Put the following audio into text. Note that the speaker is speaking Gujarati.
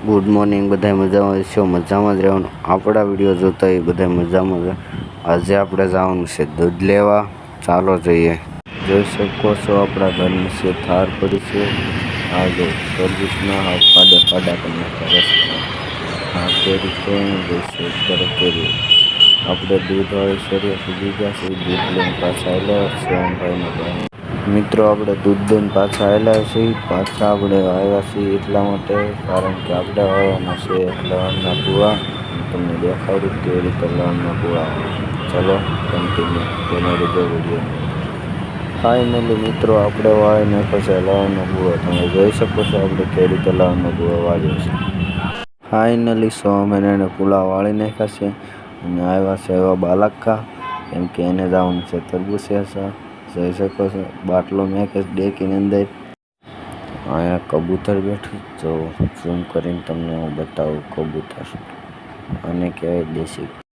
ગુડ મોર્નિંગ, બધા મજામાં છો? મજામાં જ રહેવાનું. આપણા વિડીયો જોતા એ બધા મજામાં છે. આજે આપણે જવાનું છે દૂધ લેવા. ચાલો જઈએ. જોઈ શકો છો આપણા ઘરની છે થાર પડી છે. આ જો તરબૂચના ફાડા કરીને રસ્તા આ કેરી છે જોઈશે અત્યારે કેરી. આપણે દૂધવાળી શેરીએ સુધી ગયા છે. દૂધ લઈને પાછા આવ્યા શિવમભાઈને. મિત્રો આપણે દૂધ દઈને પાછા આવ્યા છીએ. પાછા આપણે આવ્યા છીએ એટલા માટે કારણ કે આપણે આવવાના છે લણના કૂવા. તમને દેખાડું કેવી રીતે લણના કૂવા. ચલો કન્ટિન્યુ બને રહેજો વિડીયો. ફાઇનલી મિત્રો આપણે વાળી નાખ્યો છે લણનો કૂવો. તમે જોઈ શકો છો આપણે કેવી રીતે લણનો કૂવો વાળ્યો છે. ફાઇનલી 6 મહિનાના કૂલા વાળી નાખ્યા છે અને આવ્યા છે એવા બાલકા કેમ કે એને જવાનું છે તરબૂચ છે. જોઈ શકો છો બાટલો મેકે ડેકીની અંદર. અહીંયા કબૂતર બેઠું જો ઝૂમ કરીને તમને હું બતાવું. કબૂતર આને કહેવાય દેશી